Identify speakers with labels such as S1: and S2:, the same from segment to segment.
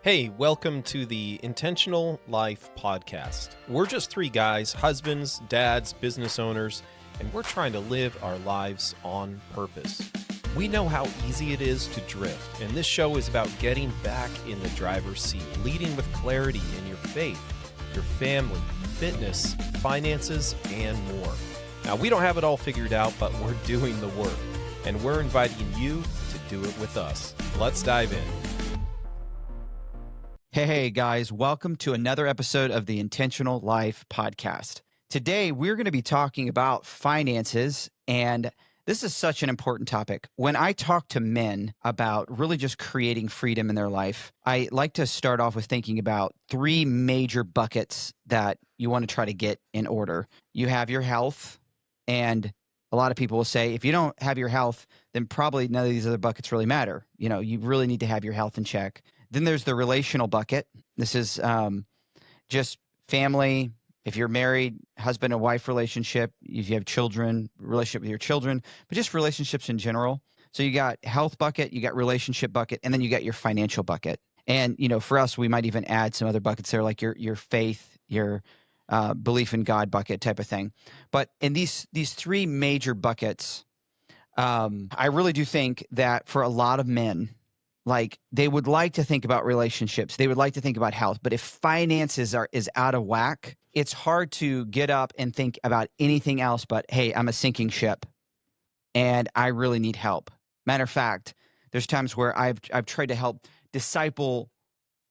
S1: Hey, welcome to the Intentional Life podcast. We're just three guys, husbands, dads, business owners, and we're trying to live our lives on purpose. We know how easy it is to drift, and this show is about getting back in the driver's seat, leading with clarity in your faith, your family, fitness, finances, and more. Now, we don't have it all figured out, but we're doing the work, and we're inviting you to do it with us. Let's dive in.
S2: Hey guys, welcome to another episode of the Intentional Life podcast. Today, we're going to be talking about finances, and this is such an important topic. When I talk to men about really just creating freedom in their life, I like to start off with thinking about three major buckets that you want to try to get in order. You have your health, and a lot of people will say, if you don't have your health, then probably none of these other buckets really matter. You know, you really need to have your health in check. Then there's the relational bucket. This is just family. If you're married, husband and wife relationship, if you have children, relationship with your children, but just relationships in general. So you got health bucket, you got relationship bucket, and then you got your financial bucket. And, you know, for us, we might even add some other buckets there, like your faith, your belief in God bucket type of thing. But in these three major buckets, I really do think that for a lot of men, like they would like to think about relationships, they would like to think about health, but if finances is out of whack, it's hard to get up and think about anything else but, hey, I'm a sinking ship and I really need help. Matter of fact, there's times where I've tried to help disciple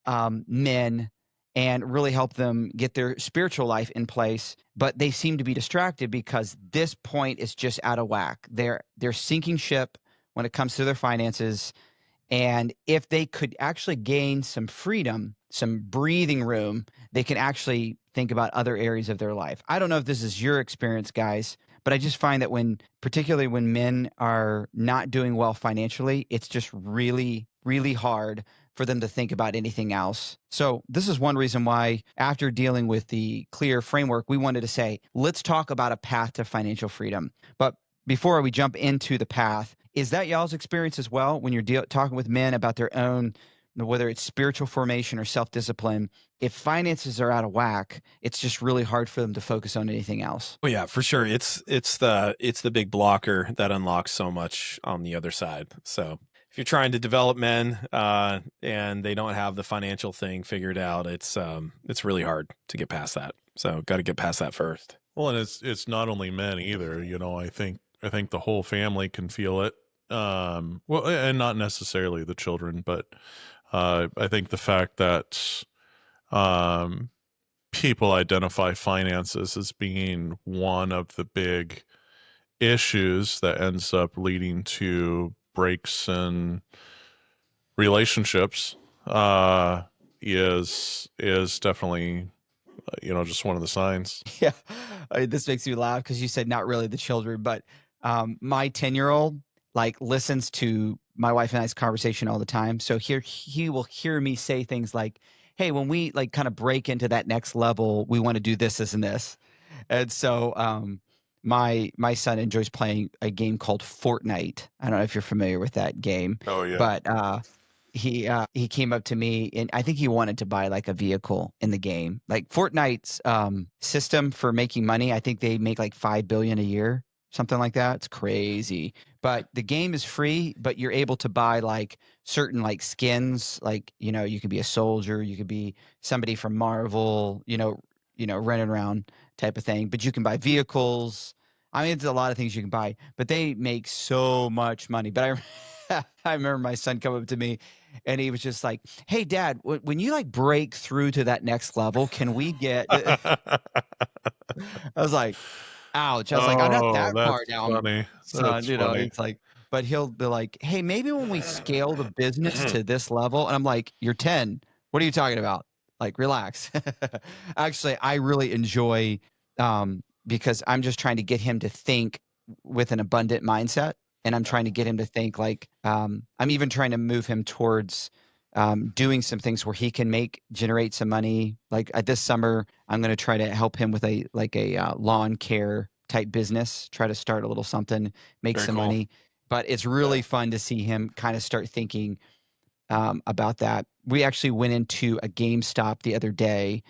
S2: men and really help them get their spiritual life in place, but they seem to be distracted because this point is just out of whack. They're sinking ship when it comes to their finances. And if they could actually gain some freedom, some breathing room, they can actually think about other areas of their life. I don't know if this is your experience, guys, but I just find that particularly when men are not doing well financially, it's just really, really hard for them to think about anything else. So this is one reason why, after dealing with the clear framework, we wanted to say, let's talk about a path to financial freedom. But before we jump into the path, is that y'all's experience as well when you're talking with men about their own, whether it's spiritual formation or self-discipline? If finances are out of whack, it's just really hard for them to focus on anything else.
S1: Oh yeah, for sure. It's the big blocker that unlocks so much on the other side. So if you're trying to develop men and they don't have the financial thing figured out, it's really hard to get past that. So got to get past that first.
S3: Well, and it's not only men either. You know, I think the whole family can feel it. Well, and not necessarily the children, but I think the fact that people identify finances as being one of the big issues that ends up leading to breaks in relationships is definitely just one of the signs.
S2: Yeah, this makes me laugh because you said not really the children, but my 10-year-old like listens to my wife and I's conversation all the time. So he will hear me say things like, hey, when we like kind of break into that next level, we want to do this, this, and this. And so my son enjoys playing a game called Fortnite. I don't know if you're familiar with that game.
S3: Oh yeah.
S2: But he came up to me and I think he wanted to buy like a vehicle in the game. Like Fortnite's system for making money, I think they make like $5 billion a year, something like that. It's crazy. But the game is free, but you're able to buy like certain like skins, like, you know, you could be a soldier, you could be somebody from Marvel, running around type of thing, but you can buy vehicles. I mean, there's a lot of things you can buy, but they make so much money. But I remember my son come up to me and he was just like, hey, Dad, when you like break through to that next level, can we get, I was like, ouch. I was like, I'm not that
S3: that's
S2: far down,
S3: funny.
S2: son.
S3: That's funny.
S2: It's like, but he'll be like, hey, maybe when we scale the business to this level, and I'm like, you're 10. What are you talking about? Like, relax. Actually, I really enjoy because I'm just trying to get him to think with an abundant mindset. And I'm trying to get him to think like, I'm even trying to move him towards doing some things where he can generate some money. Like this summer, I'm going to try to help him with a lawn care type business, try to start a little something, make
S3: Very
S2: some
S3: cool.
S2: money. But it's really fun to see him kind of start thinking about that. We actually went into a GameStop the other day,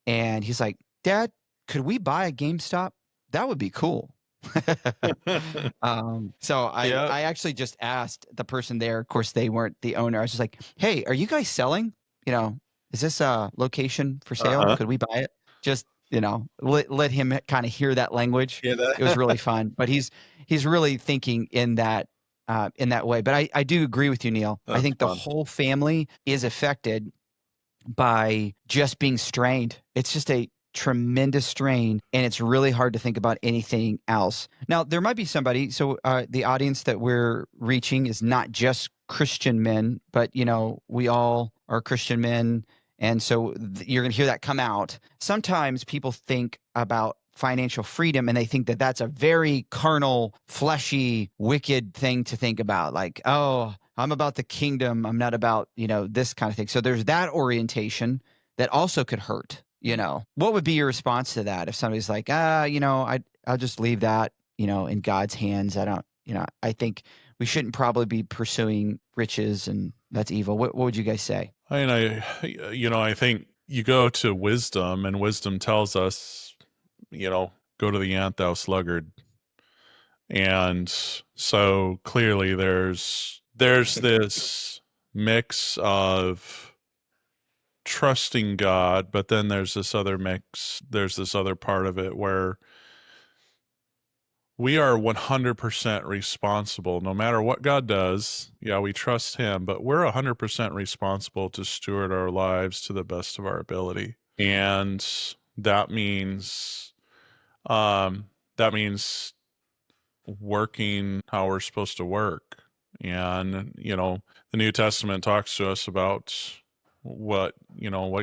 S2: and he's like, "Dad, could we buy a GameStop? That would be cool." So
S1: Yeah.
S2: I actually just asked the person there. Of course, they weren't the owner. I was just like, "Hey, are you guys selling? You know, is this a location for sale?
S1: Uh-huh.
S2: Could we buy it?" Just, let him kind of hear that language.
S1: Yeah.
S2: It was really fun. But he's really thinking in that way. But I do agree with you, Neil. I
S1: That's
S2: think the
S1: fun.
S2: whole family is affected by just being strained. It's just a tremendous strain, and it's really hard to think about anything else. Now, there might be somebody, so the audience that we're reaching is not just Christian men, but we all are Christian men, and so you're going to hear that come out. Sometimes people think about financial freedom and they think that that's a very carnal, fleshy, wicked thing to think about, like, oh, I'm about the kingdom, I'm not about this kind of thing. So there's that orientation that also could hurt. What would be your response to that if somebody's like, I'll just leave that in God's hands? I don't, I think we shouldn't probably be pursuing riches, and that's evil. What would you guys say?
S3: I mean, I think you go to wisdom, and wisdom tells us, go to the ant, thou sluggard. And so clearly there's this mix of trusting God, but then there's this other part of it where we are 100% responsible no matter what God does. Yeah, we trust him, but we're 100% responsible to steward our lives to the best of our ability. And that means um that means working how we're supposed to work. And the New Testament talks to us about what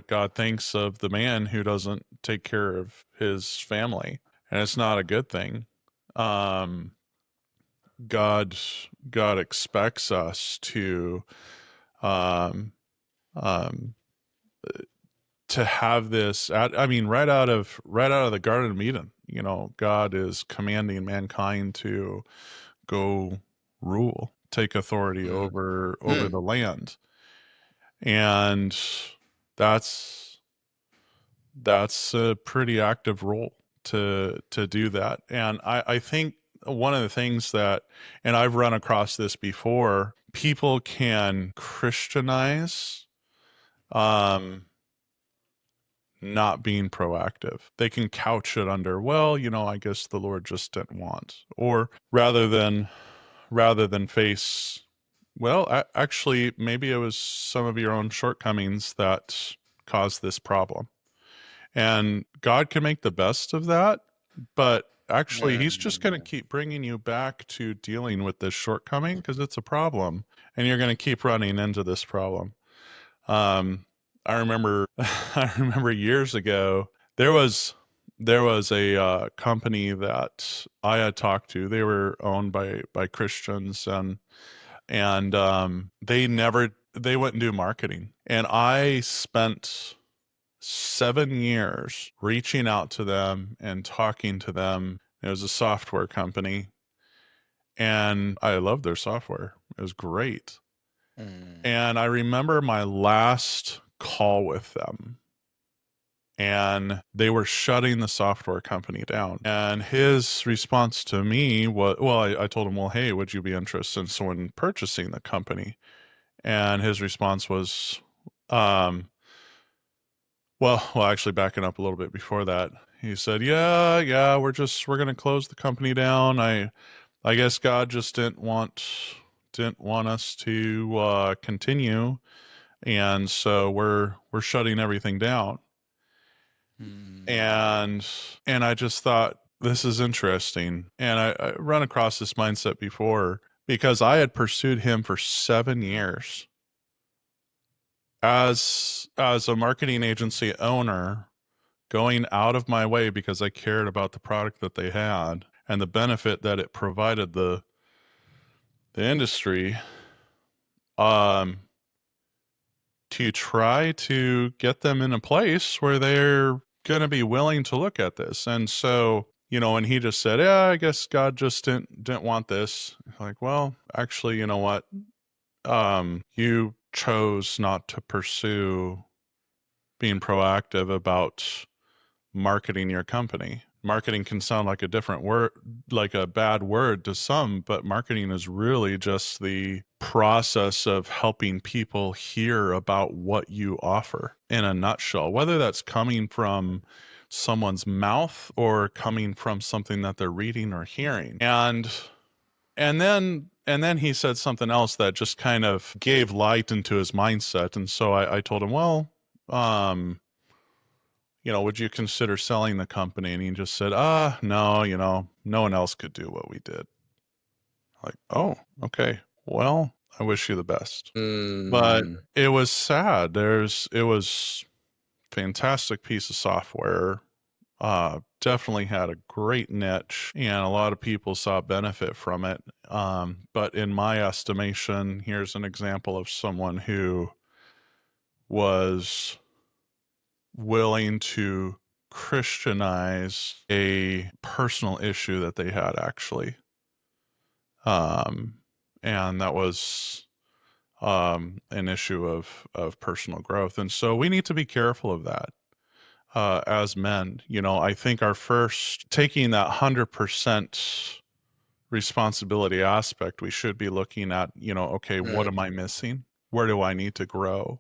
S3: God thinks of the man who doesn't take care of his family, and it's not a good thing. um god God expects us to um um to have this right out of the Garden of Eden. God is commanding mankind to go rule, take authority
S2: Mm.
S3: over
S2: Mm.
S3: the land. And that's a pretty active role to do that. And I think one of the things that, and I've run across this before, people can Christianize um not being proactive. They can couch it under, well, I guess the Lord just didn't want, or rather than face, well, actually, maybe it was some of your own shortcomings that caused this problem. And God can make the best of that, but actually, he's just going to keep bringing you back to dealing with this shortcoming because it's a problem, and you're going to keep running into this problem. I remember, I remember years ago, there was a company that I had talked to. They were owned by Christians, and they wouldn't do marketing. And I spent 7 years reaching out to them and talking to them. It was a software company, and I loved their software. It was great.
S2: Mm.
S3: And I remember my last call with them, and they were shutting the software company down. And his response to me was, well, I told him, well, hey, would you be interested in someone purchasing the company? And his response was, well, actually backing up a little bit before that, he said, yeah, we're going to close the company down. I guess God just didn't want us to continue, and so we're shutting everything down.
S2: Mm.
S3: And I just thought, this is interesting. And I run across this mindset before because I had pursued him for 7 years as a marketing agency owner, going out of my way because I cared about the product that they had and the benefit that it provided the industry, um to try to get them in a place where they're going to be willing to look at this. And so, and he just said, yeah, I guess God just didn't want this. Like, well, actually, you know what? You chose not to pursue being proactive about marketing your company. Marketing can sound like a different word, like a bad word to some, but marketing is really just the process of helping people hear about what you offer in a nutshell, whether that's coming from someone's mouth or coming from something that they're reading or hearing. And then he said something else that just kind of gave light into his mindset. And so I told him, well, would you consider selling the company? And he just said, no, no one else could do what we did. Like, oh, okay. Well, I wish you the best. But it was sad. It was fantastic piece of software. Definitely had a great niche, and a lot of people saw benefit from it. But in my estimation, here's an example of someone who was willing to Christianize a personal issue that they had, actually. And that was an issue of personal growth. And so we need to be careful of that. As men, I think our first taking that 100% responsibility aspect, we should be looking at, okay, what am I missing? Where do I need to grow?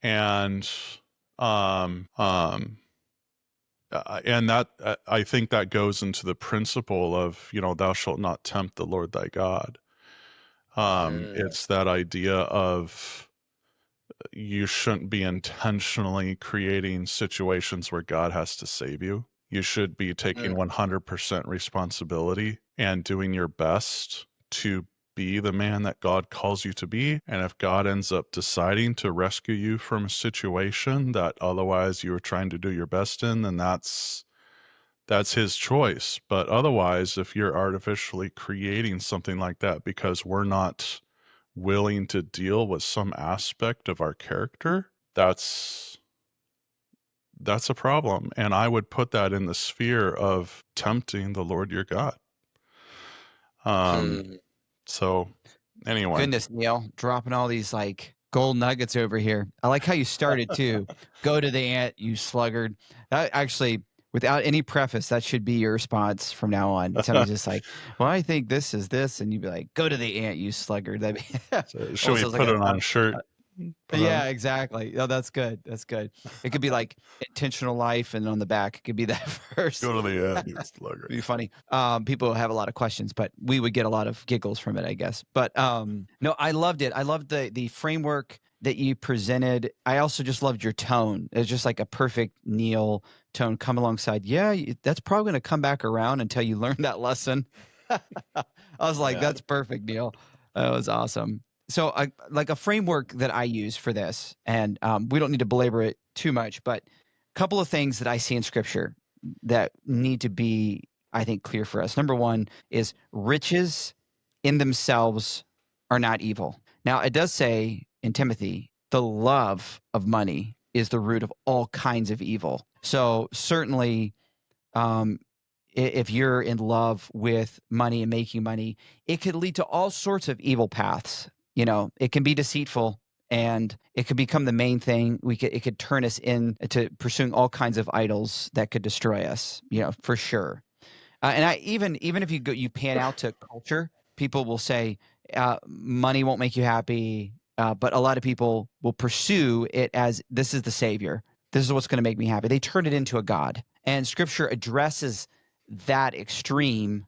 S3: And that I think that goes into the principle of, thou shalt not tempt the Lord thy God. It's that idea of you shouldn't be intentionally creating situations where God has to save you. You should be taking 100% responsibility and doing your best to be the man that God calls you to be. And if God ends up deciding to rescue you from a situation that otherwise you were trying to do your best in, then that's his choice. But otherwise, if you're artificially creating something like that because we're not willing to deal with some aspect of our character, that's a problem. And I would put that in the sphere of tempting the Lord your God. So anyway.
S2: Goodness, Neil, dropping all these like gold nuggets over here. I like how you started too. Go to the ant, you sluggard. That actually, without any preface, that should be your response from now on. Somebody's just like, well, I think this is this. And you'd be like, go to the ant, you sluggard. That'd be
S3: So should we put it on shirt?
S2: Yeah, exactly. Oh, that's good. That's good. It could be like intentional life, and on the back, it could be that verse.
S3: Go to the end, you sluggard.
S2: It'd be funny. People have a lot of questions, but we would get a lot of giggles from it, I guess. But no, I loved it. I loved the framework that you presented. I also just loved your tone. It's just like a perfect Neil tone come alongside. Yeah, that's probably going to come back around until you learn that lesson. I was like, that's perfect, Neil. That was awesome. So like a framework that I use for this, and we don't need to belabor it too much, but a couple of things that I see in scripture that need to be, I think, clear for us. Number one is riches in themselves are not evil. Now, it does say in Timothy, the love of money is the root of all kinds of evil. So certainly, if you're in love with money and making money, it could lead to all sorts of evil paths. It can be deceitful, and it could become the main thing. It could turn us into pursuing all kinds of idols that could destroy us, for sure. And even if you pan out to culture, people will say money won't make you happy, but a lot of people will pursue it as this is the savior. This is what's going to make me happy. They turn it into a god, and Scripture addresses that extreme.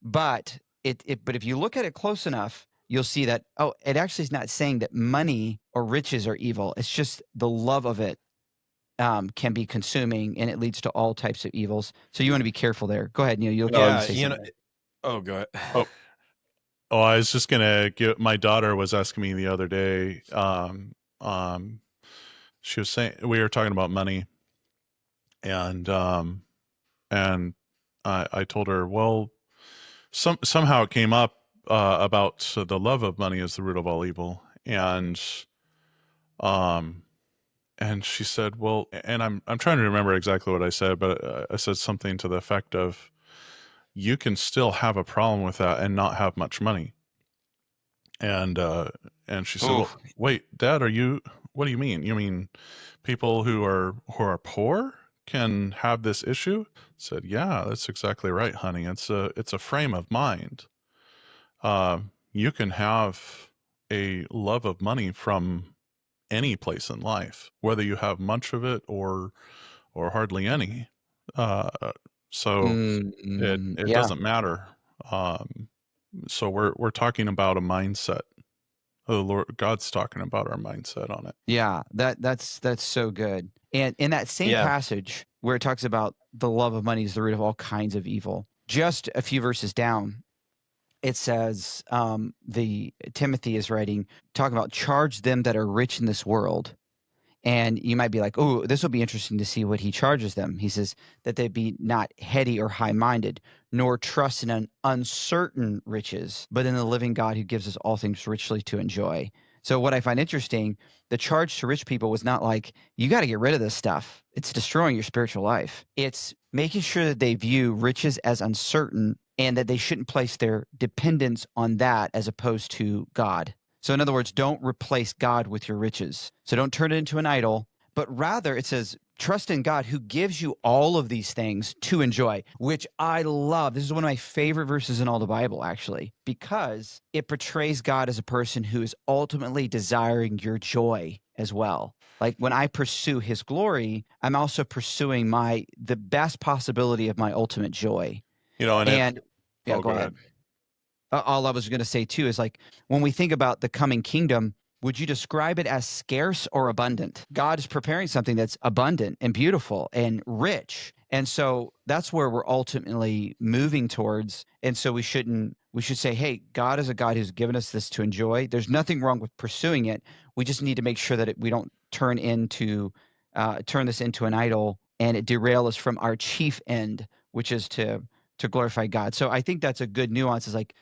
S2: But if you look at it close enough, you'll see that, it actually is not saying that money or riches are evil. It's just the love of it can be consuming, and it leads to all types of evils. So you want to be careful there. Go ahead, Neil.
S1: Go ahead.
S3: I was just going to my daughter was asking me the other day, she was saying, we were talking about money, and I told her, well, somehow it came up about the love of money is the root of all evil, and she said, well, and I'm trying to remember exactly what I said, but I said something to the effect of, you can still have a problem with that and not have much money. And she said,
S2: Ooh.
S3: "Well, wait, Dad, what do you mean? You mean people who are poor can have this issue?" I said, "Yeah, that's exactly right, honey. It's a frame of mind. You can have a love of money from any place in life, whether you have much of it or hardly any. Uh, so it
S2: Yeah.
S3: doesn't matter. Um, so we're talking about a mindset. The Lord God's talking about our mindset on it.
S2: Yeah, that's so good. And in that same
S1: Yeah.
S2: passage where it talks about the love of money is the root of all kinds of evil, just a few verses down, it says, the Timothy is writing, talking about charge them that are rich in this world. And you might be like, oh, this will be interesting to see what he charges them. He says that they be not heady or high minded, nor trust in uncertain riches, but in the living God who gives us all things richly to enjoy. So, what I find interesting, the charge to rich people was not like, you got to get rid of this stuff. It's destroying your spiritual life. It's making sure that they view riches as uncertain and that they shouldn't place their dependence on that as opposed to God. So, in other words, don't replace God with your riches. So, don't turn it into an idol, but rather it says, trust in God who gives you all of these things to enjoy, which I love. This is one of my favorite verses in all the Bible, actually, because it portrays God as a person who is ultimately desiring your joy as well. Like when I pursue his glory, I'm also pursuing the best possibility of my ultimate joy.
S3: You know, and it.
S2: And yeah,
S3: Oh,
S2: go
S3: go
S2: ahead.
S3: ahead.
S2: All I was going to say too is like when we think about the coming kingdom, would you describe it as scarce or abundant? God is preparing something that's abundant and beautiful and rich. And so that's where we're ultimately moving towards. And so we should say, hey, God is a God who's given us this to enjoy. There's nothing wrong with pursuing it. We just need to make sure that we don't turn this into an idol and it derail us from our chief end, which is to glorify God. So I think that's a good nuance. Is like,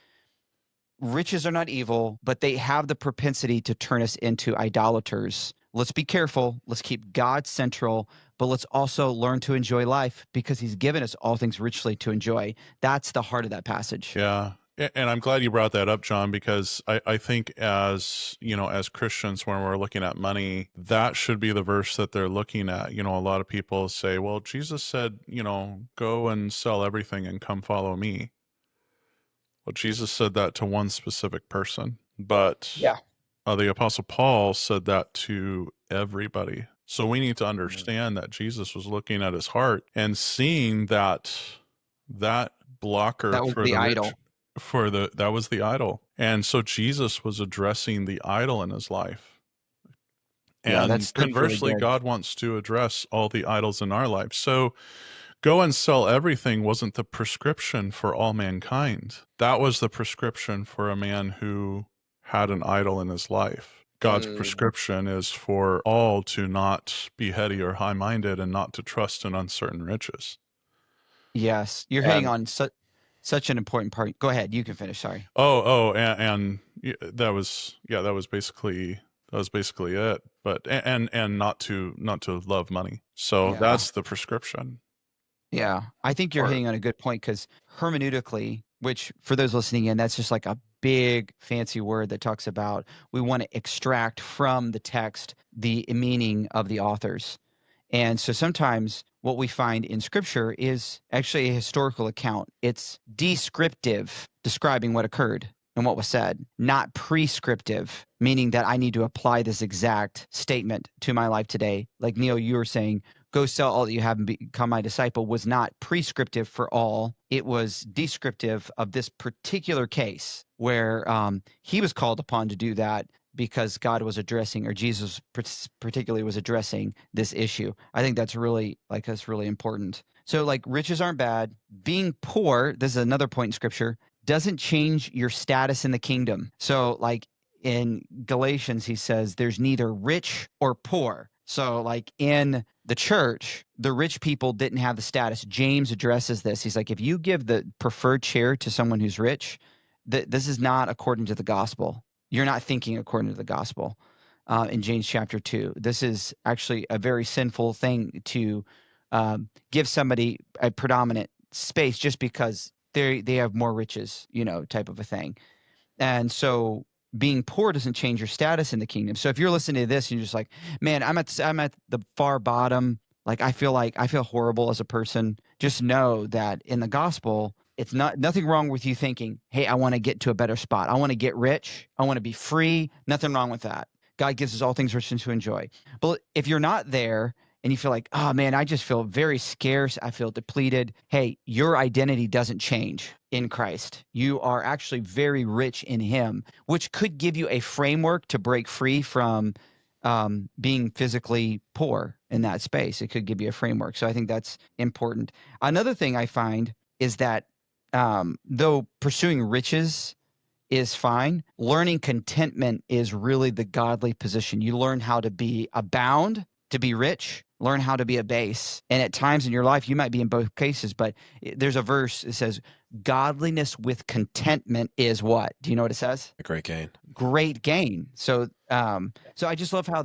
S2: riches are not evil, but they have the propensity to turn us into idolaters. Let's be careful. Let's keep God central, but let's also learn to enjoy life because he's given us all things richly to enjoy. That's the heart of that passage.
S3: Yeah. And I'm glad you brought that up, John, because I think as as Christians, when we're looking at money, that should be the verse that they're looking at. A lot of people say, well, Jesus said, go and sell everything and come follow me. Well, Jesus said that to one specific person, but
S2: Yeah.
S3: the Apostle Paul said that to everybody. So we need to understand that Jesus was looking at his heart and seeing that blocker
S2: That was
S3: for
S2: the
S3: the rich,
S2: idol.
S3: that was the idol. And so Jesus was addressing the idol in his life.
S2: Yeah,
S3: And
S2: that's really
S3: conversely,
S2: good.
S3: God wants to address all the idols in our life. So go and sell everything wasn't the prescription for all mankind. That was the prescription for a man who had an idol in his life. God's prescription is for all to not be heady or high minded and not to trust in uncertain riches.
S2: Yes, you're hitting
S1: And
S2: on such an important part. Go ahead, you can finish. Sorry.
S3: That was basically it. But and not to love money. So
S2: Yeah.
S3: that's the prescription.
S2: Yeah, I think you're
S3: Or
S2: hitting on a good point because hermeneutically, which for those listening in, that's just like a big fancy word that talks about we want to extract from the text the meaning of the authors. And so sometimes what we find in scripture is actually a historical account. It's descriptive, describing what occurred and what was said, not prescriptive, meaning that I need to apply this exact statement to my life today. Like Neil, you were saying, go sell all that you have and become my disciple was not prescriptive for all. It was descriptive of this particular case where he was called upon to do that because God was addressing, or Jesus particularly was addressing this issue. I think that's really important. So like riches aren't bad. Being poor, this is another point in scripture, doesn't change your status in the kingdom. So like in Galatians, he says there's neither rich or poor. So like in the church, the rich people didn't have the status. James addresses this. He's like, if you give the preferred chair to someone who's rich, this is not according to the gospel. You're not thinking according to the gospel. In James chapter 2, this is actually a very sinful thing to give somebody a predominant space just because they have more riches, type of a thing. And so being poor doesn't change your status in the kingdom. So if you're listening to this and you're just like, man, I'm at the far bottom, like I feel horrible as a person, just know that in the gospel, it's nothing wrong with you thinking, hey, I want to get to a better spot. I want to get rich. I want to be free. Nothing wrong with that. God gives us all things rich and to enjoy. But if you're not there and you feel like, oh man, I just feel very scarce, I feel depleted. Hey, your identity doesn't change in Christ. You are actually very rich in him, which could give you a framework to break free from being physically poor in that space. It could give you a framework. So I think that's important. Another thing I find is that though pursuing riches is fine, learning contentment is really the godly position. You learn how to be abound, to be rich, learn how to be abase. And at times in your life, you might be in both cases, but there's a verse that says, godliness with contentment is what? Do you know what it says?
S1: A great gain.
S2: Great gain. So I just love how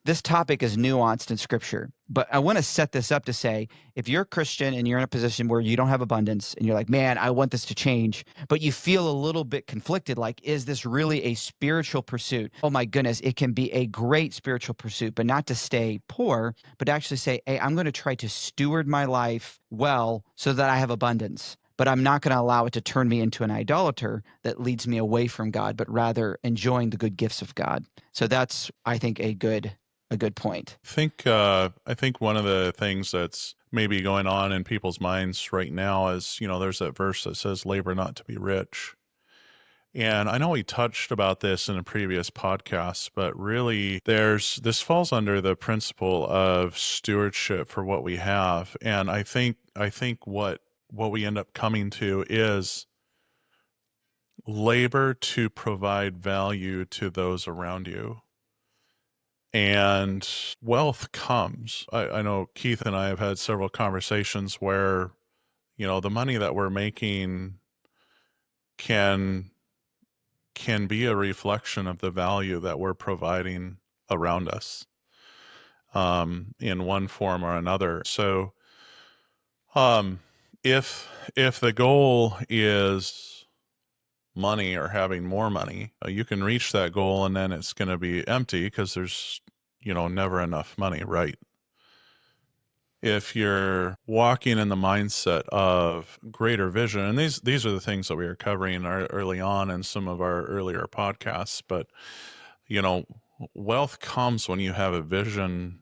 S2: this topic is nuanced in scripture, but I want to set this up to say, if you're a Christian and you're in a position where you don't have abundance and you're like, man, I want this to change, but you feel a little bit conflicted, like, is this really a spiritual pursuit? Oh my goodness, it can be a great spiritual pursuit, but not to stay poor, but actually say, hey, I'm going to try to steward my life well so that I have abundance. But I'm not going to allow it to turn me into an idolater that leads me away from God, but rather enjoying the good gifts of God. So that's, I think, a good point.
S3: I think one of the things that's maybe going on in people's minds right now is, there's that verse that says, labor not to be rich. And I know we touched about this in a previous podcast, but really this falls under the principle of stewardship for what we have. And I think what we end up coming to is labor to provide value to those around you. And wealth comes. I know Keith and I have had several conversations where, the money that we're making can be a reflection of the value that we're providing around us, in one form or another. So, if the goal is money or having more money, you can reach that goal and then it's going to be empty because there's, never enough money, right? If you're walking in the mindset of greater vision, and these are the things that we were covering early on in some of our earlier podcasts, but, wealth comes when you have a vision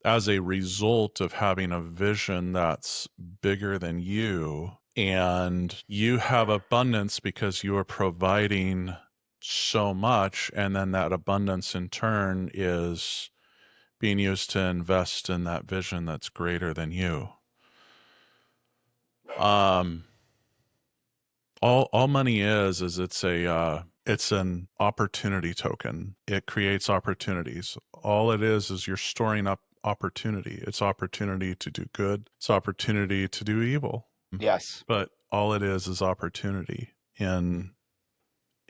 S3: as a result of having a vision that's bigger than you. And you have abundance because you are providing so much. And then that abundance in turn is being used to invest in that vision that's greater than you. All money is it's an opportunity token. It creates opportunities. All it is you're storing up opportunity. It's opportunity to do good. It's opportunity to do evil.
S2: Yes.
S3: But all it is opportunity in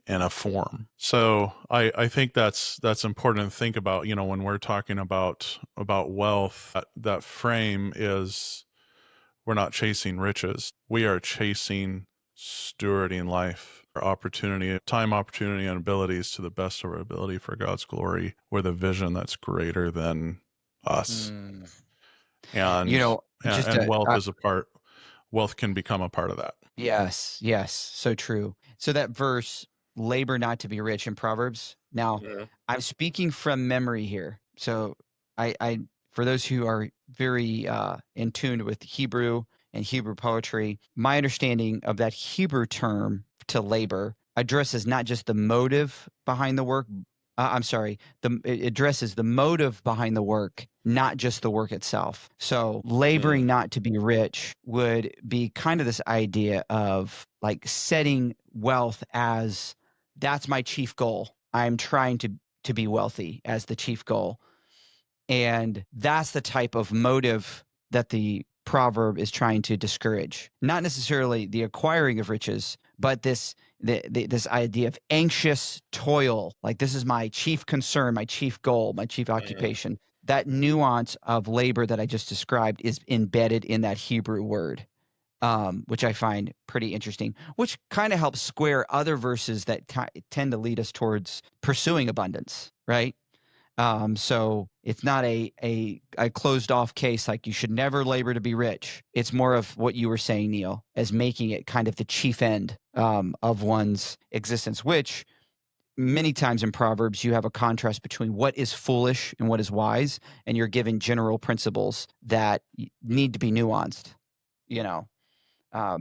S3: a form. So I think that's important to think about, when we're talking about wealth, that frame is, we're not chasing riches. We are chasing stewarding life, opportunity, time, opportunity, and abilities to the best of our ability for God's glory, with a vision that's greater than us. And wealth can become a part of that.
S2: Yes, so true. So that verse, labor not to be rich, in Proverbs. Now, I'm speaking from memory here. So I for those who are very in tune with Hebrew and Hebrew poetry, my understanding of that Hebrew term to labor addresses not just the motive behind the work. It addresses the motive behind the work, not just the work itself. So laboring not to be rich would be kind of this idea of like setting wealth as, that's my chief goal. I'm trying to be wealthy as the chief goal. And that's the type of motive that the proverb is trying to discourage. Not necessarily the acquiring of riches, but this idea of anxious toil. Like, this is my chief concern, my chief goal, my chief occupation. That nuance of labor that I just described is embedded in that Hebrew word. which I find pretty interesting, which kind of helps square other verses that tend to lead us towards pursuing abundance, right? So it's not a closed off case like you should never labor to be rich. It's more of what you were saying, Neil, as making it kind of the chief end of one's existence, which many times in Proverbs, you have a contrast between what is foolish and what is wise, and you're given general principles that need to be nuanced, you know.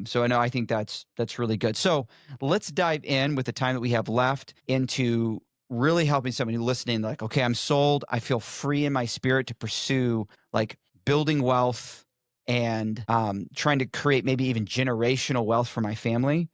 S2: So I think that's really good. So let's dive in with the time that we have left into really helping somebody listening, like, okay, I'm sold. I feel free in my spirit to pursue like building wealth and trying to create maybe even generational wealth for my family.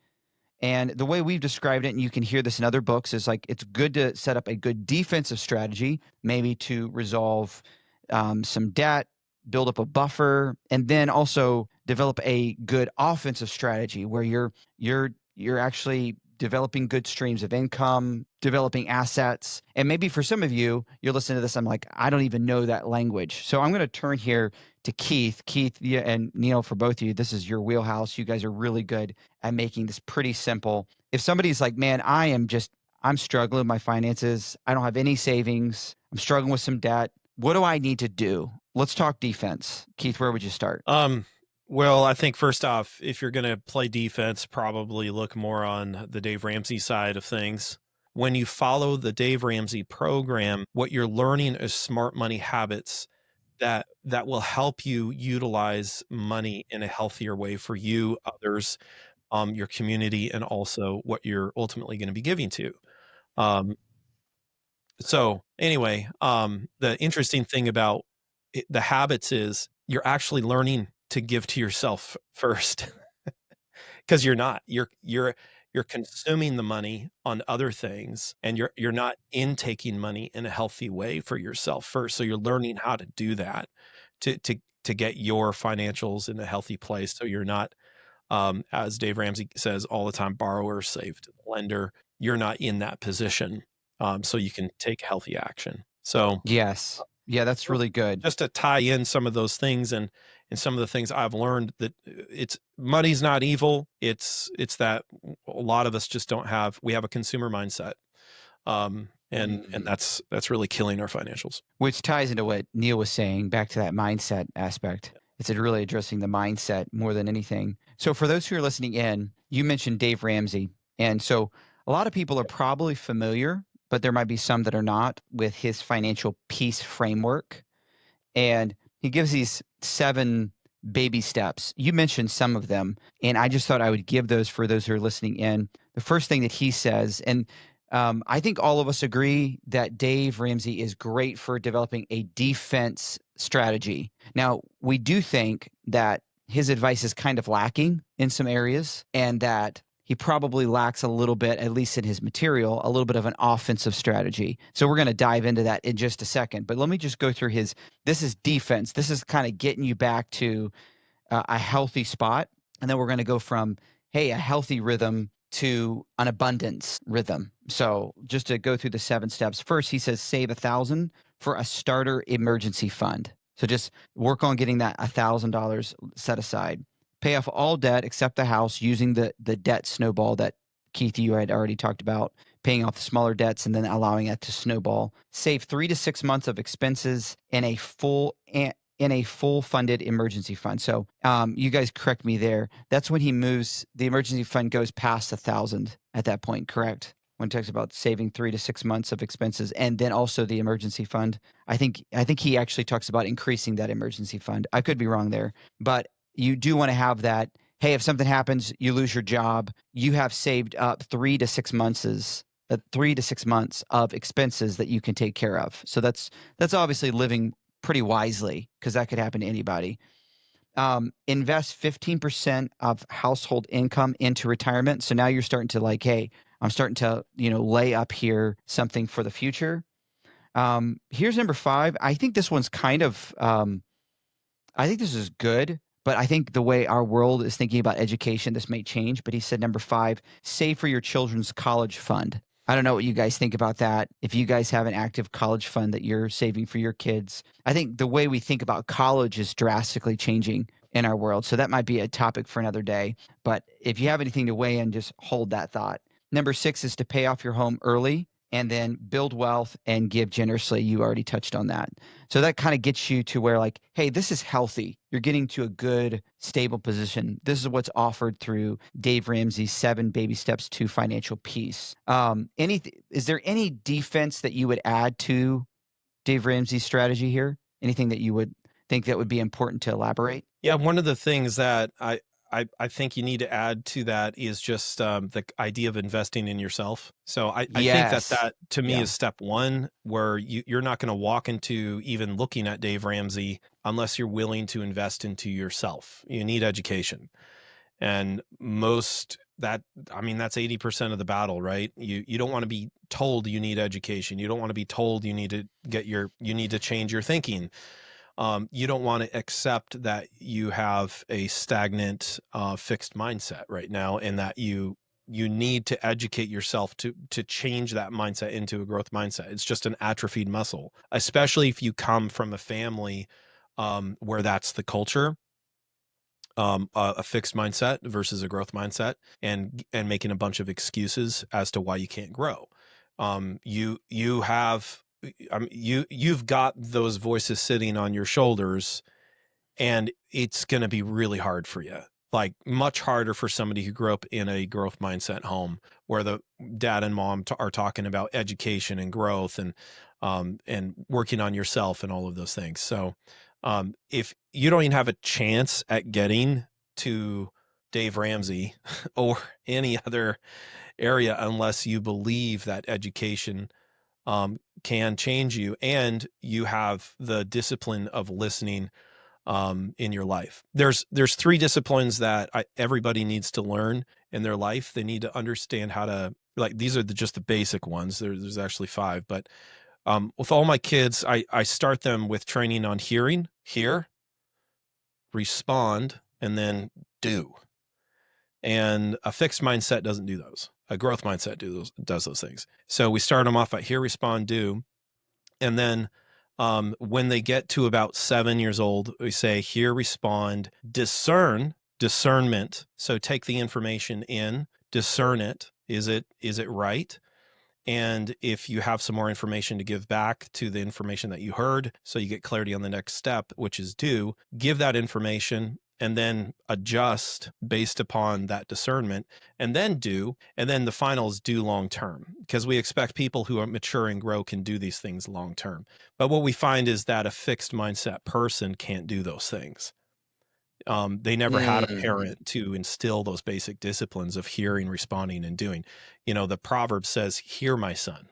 S2: And the way we've described it, and you can hear this in other books, is like it's good to set up a good defensive strategy, maybe to resolve some debt, build up a buffer, and then also develop a good offensive strategy where you're actually developing good streams of income, developing assets. And maybe for some of you, you're listening to this, I'm like, I don't even know that language. So I'm going to turn here to Keith. Keith and Neil, for both of you, this is your wheelhouse. You guys are really good at making this pretty simple. If somebody's like, man, I'm struggling with my finances. I don't have any savings. I'm struggling with some debt. What do I need to do? Let's talk defense. Keith, where would you start?
S1: Well, I think first off, if you're going to play defense, probably look more on the Dave Ramsey side of things. When you follow the Dave Ramsey program, what you're learning is smart money habits that will help you utilize money in a healthier way for you, others, your community, and also what you're ultimately going to be giving to. So anyway, the interesting thing about the habits is you're actually learning to give to yourself first, because you're consuming the money on other things, and you're not intaking money in a healthy way for yourself first. So you're learning how to do that to get your financials in a healthy place. So you're not, as Dave Ramsey says all the time, borrower save to the lender. You're not in that position. So you can take healthy action. So
S2: yes. Yeah, that's really good.
S1: Just to tie in some of those things and some of the things I've learned, that money's not evil. It's that a lot of us just we have a consumer mindset. And that's really killing our financials.
S2: Which ties into what Neil was saying, back to that mindset aspect. It's really addressing the mindset more than anything. So for those who are listening in, you mentioned Dave Ramsey. And so a lot of people are probably familiar, but there might be some that are not, with his financial peace framework. And he gives these 7 baby steps. You mentioned some of them, and I just thought I would give those for those who are listening in. The first thing that he says, and I think all of us agree that Dave Ramsey is great for developing a defense strategy. Now, we do think that his advice is kind of lacking in some areas, and that he probably lacks a little bit, at least in his material, a little bit of an offensive strategy. So we're going to dive into that in just a second. But let me just go through this is defense. This is kind of getting you back to a healthy spot. And then we're going to go from, hey, a healthy rhythm to an abundance rhythm. So just to go through the 7 steps. First, he says, save $1,000 for a starter emergency fund. So just work on getting that $1,000 set aside. Pay off all debt except the house using the debt snowball that Keith, you had already talked about, paying off the smaller debts and then allowing it to snowball. Save 3 to 6 months of expenses in a full funded emergency fund. So you guys correct me there. That's when he moves, the emergency fund goes past 1,000 at that point, correct? When it talks about saving 3 to 6 months of expenses and then also the emergency fund. I think he actually talks about increasing that emergency fund. I could be wrong there, but you do want to have that. Hey, if something happens, you lose your job, you have saved up 3 to 6 months of expenses that you can take care of. So that's obviously living pretty wisely, because that could happen to anybody. Invest 15% of household income into retirement. So now you're starting to like, hey, I'm starting to, lay up here something for the future. Here's number 5. I think this one's kind of, I think this is good, but I think the way our world is thinking about education, this may change. But he said, number 5, save for your children's college fund. I don't know what you guys think about that. If you guys have an active college fund that you're saving for your kids, I think the way we think about college is drastically changing. in our world. So that might be a topic for another day. But if you have anything to weigh in, just hold that thought. Number 6 is to pay off your home early and then build wealth and give generously. You already touched on that. So that kind of gets you to where like, hey, this is healthy. You're getting to a good, stable position. This is what's offered through Dave Ramsey's 7 Baby Steps to Financial Peace. Is there any defense that you would add to Dave Ramsey's strategy here? Anything that you would think that would be important to elaborate?
S1: Yeah, one of the things that I think you need to add to that is just the idea of investing in yourself. So I think that
S2: Yes.
S1: to me
S2: Yeah.
S1: is step one, where you're not going to walk into even looking at Dave Ramsey unless you're willing to invest into yourself. You need education. And that's 80% of the battle, right? You don't want to be told you need education. You don't want to be told you need to change your thinking. You don't want to accept that you have a stagnant, fixed mindset right now, and that you need to educate yourself to change that mindset into a growth mindset. It's just an atrophied muscle, especially if you come from a family where that's the culture. A fixed mindset versus a growth mindset, and making a bunch of excuses as to why you can't grow. You have you've got those voices sitting on your shoulders, and it's going to be really hard for you. Like much harder for somebody who grew up in a growth mindset home where the dad and mom are talking about education and growth and working on yourself and all of those things. So if you don't even have a chance at getting to Dave Ramsey or any other area unless you believe that education can change you and you have the discipline of listening in your life. There's 3 disciplines that everybody needs to learn in their life. They need to understand how to, like, these are just the basic ones. There's actually 5, but with all my kids, I start them with training on hear, respond, and then do. And a fixed mindset doesn't do those. A growth mindset does those things. So we start them off at hear, respond, do. And then when they get to about 7 years old, we say hear, respond, discernment. So take the information in, discern it. Is it right? And if you have some more information to give back to the information that you heard, so you get clarity on the next step, which is do, give that information and then adjust based upon that discernment, and then do. And then the final is do long term, because we expect people who are mature and grow can do these things long term. But what we find is that a fixed mindset person can't do those things. They never had a parent to instill those basic disciplines of hearing, responding, and doing. The proverb says, hear my son.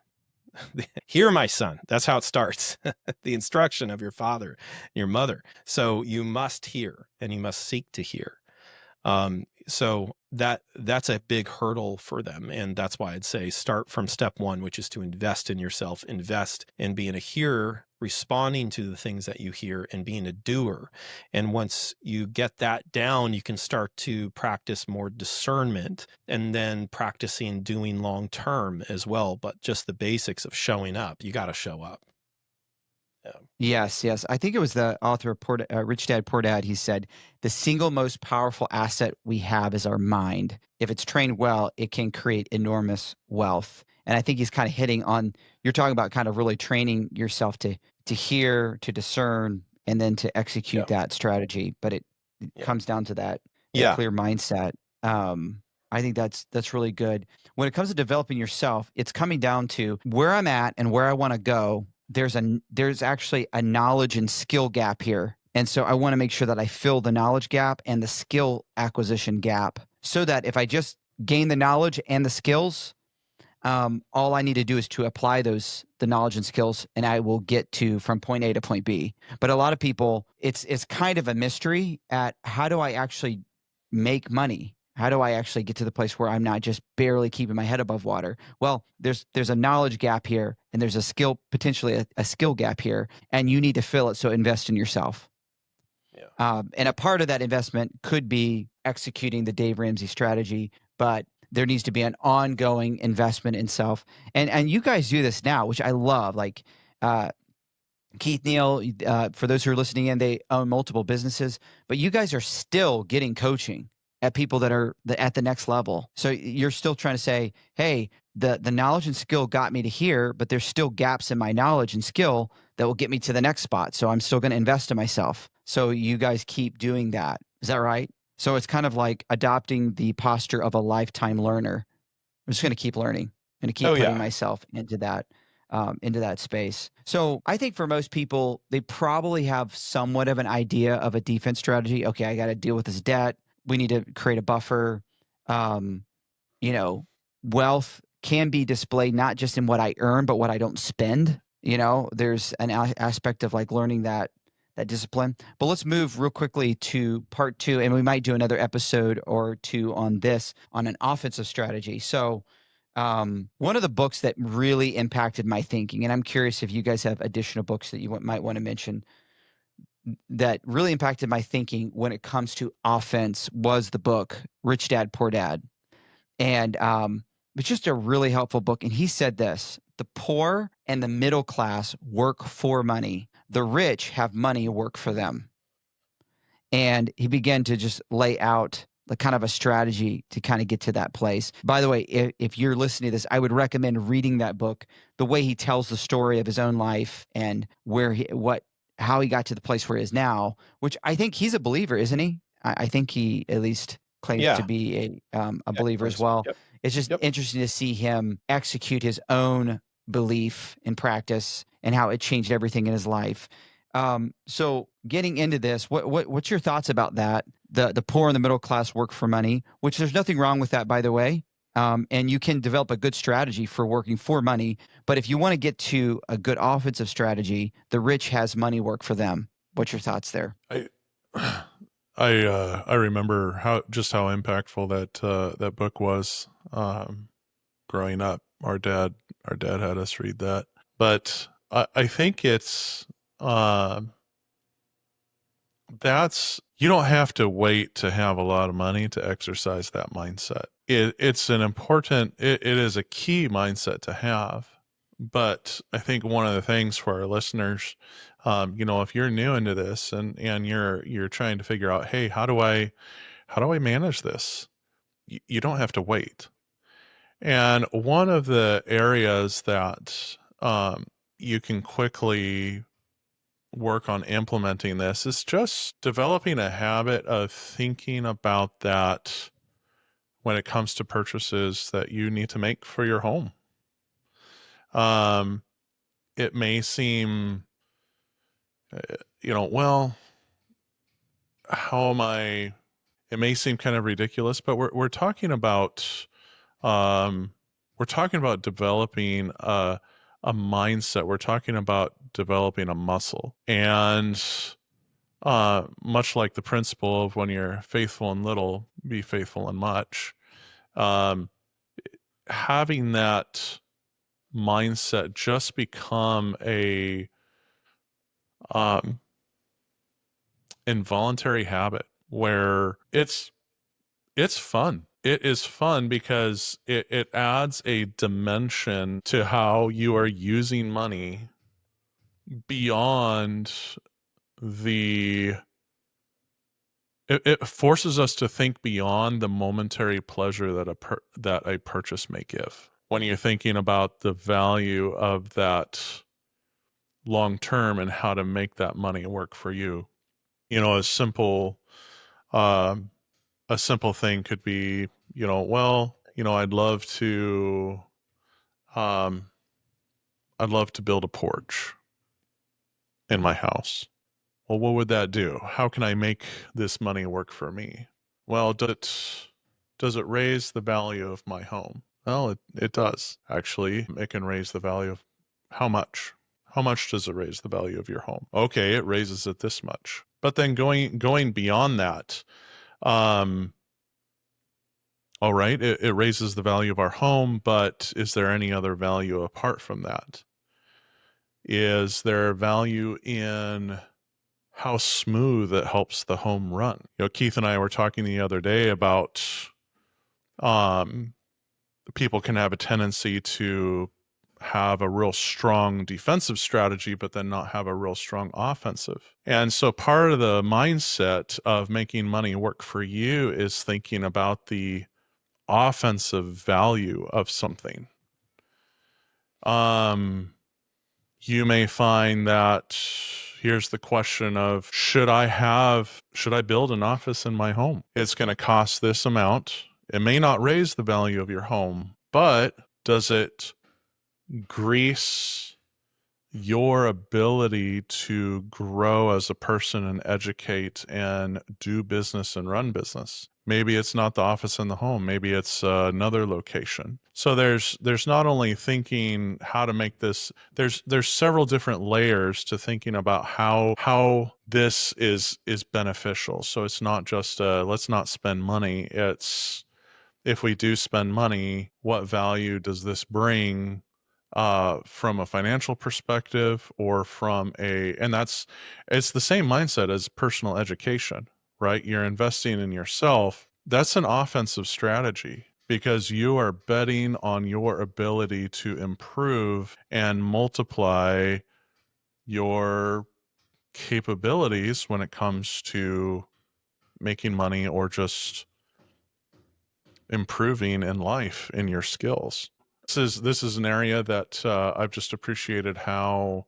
S1: Hear my son. That's how it starts. The instruction of your father and your mother. So you must hear and you must seek to hear. So that's a big hurdle for them. And that's why I'd say start from step 1, which is to invest in yourself, invest in being a hearer, responding to the things that you hear, and being a doer. And once you get that down, you can start to practice more discernment and then practicing doing long term as well. But just the basics of showing up, you got to show up.
S2: Yes. I think it was the author of Rich Dad, Poor Dad. He said, the single most powerful asset we have is our mind. If it's trained well, it can create enormous wealth. And I think he's kind of hitting on, you're talking about kind of really training yourself to hear, to discern, and then to execute that strategy. But it comes down to that clear mindset. I think that's really good. When it comes to developing yourself, it's coming down to where I'm at and where I want to go. There's actually a knowledge and skill gap here. And so I want to make sure that I fill the knowledge gap and the skill acquisition gap, so that if I just gain the knowledge and the skills, all I need to do is to apply the knowledge and skills, and I will get from point A to point B. But a lot of people, it's kind of a mystery at how do I actually make money? How do I actually get to the place where I'm not just barely keeping my head above water? Well, there's a knowledge gap here, and there's potentially a skill gap here, and you need to fill it. So invest in yourself. Yeah. And a part of that investment could be executing the Dave Ramsey strategy, but there needs to be an ongoing investment in self. And you guys do this now, which I love. Like, Keith, Neal, for those who are listening in, they own multiple businesses, but you guys are still getting coaching at people that are at the next level. So you're still trying to say, hey, the knowledge and skill got me to here, but there's still gaps in my knowledge and skill that will get me to the next spot. So I'm still going to invest in myself. So you guys keep doing that. Is that right? So it's kind of like adopting the posture of a lifetime learner. I'm just going to keep learning. I'm going to keep putting myself into that space. So I think for most people, they probably have somewhat of an idea of a defense strategy. Okay, I got to deal with this debt. We need to create a buffer. Um, Wealth can be displayed not just in what I earn, but what I don't spend. There's an aspect of like learning that discipline. But let's move real quickly to part 2, and we might do another episode or two on this, on an offensive strategy. So one of the books that really impacted my thinking, and I'm curious if you guys have additional books that you might want to mention that really impacted my thinking when it comes to offense, was the book Rich Dad, Poor Dad. And it's just a really helpful book. And he said this: the poor and the middle class work for money. The rich have money work for them. And he began to just lay out the kind of a strategy to kind of get to that place. By the way, if you're listening to this, I would recommend reading that book. The way he tells the story of his own life and how he got to the place where he is now, which I think he's a believer, isn't he? I think he at least claims to be a believer as well.
S1: Yep.
S2: It's just interesting to see him execute his own belief in practice and how it changed everything in his life. So getting into this, what's your thoughts about that? The poor and the middle class work for money, which there's nothing wrong with that, by the way. And you can develop a good strategy for working for money. But if you want to get to a good offensive strategy, the rich has money work for them. What's your thoughts there?
S3: I remember how impactful that book was growing up. Our dad had us read that, but I think it's you don't have to wait to have a lot of money to exercise that mindset. It is a key mindset to have. But I think one of the things for our listeners, if you're new into this and you're trying to figure out, hey, how do I manage this? You don't have to wait. And one of the areas that you can quickly work on implementing this is just developing a habit of thinking about that when it comes to purchases that you need to make for your home. It may seem, well, it may seem kind of ridiculous, but we're talking about developing a mindset. We're talking about developing a muscle. And much like the principle of when you're faithful in little, be faithful in much, having that mindset just become a involuntary habit where it's fun. It is fun because it adds a dimension to how you are using money beyond it forces us to think beyond the momentary pleasure that a purchase may give. When you're thinking about the value of that long term and how to make that money work for you, a simple thing could be, um, I'd love to build a porch in my house. Well, what would that do? How can I make this money work for me? Well, does it raise the value of my home? Well, it does. Actually, it can raise the value of how much? How much does it raise the value of your home? Okay, it raises it this much. But then going beyond that, all right, it raises the value of our home, but is there any other value apart from that? Is there value in how smooth it helps the home run? Keith and I were talking the other day about people can have a tendency to have a real strong defensive strategy, but then not have a real strong offensive. And so part of the mindset of making money work for you is thinking about the offensive value of something. You may find that here's the question of should I build an office in my home? It's going to cost this amount. It may not raise the value of your home, but does it grease your ability to grow as a person and educate and do business and run business? Maybe it's not the office in the home. Maybe it's another location. So there's not only thinking how to make this. There's several different layers to thinking about how this is beneficial. So it's not just let's not spend money. It's if we do spend money, what value does this bring from a financial perspective or from it's the same mindset as personal education, right? You're investing in yourself. That's an offensive strategy because you are betting on your ability to improve and multiply your capabilities when it comes to making money or just improving in life in your skills. This is an area that I've just appreciated how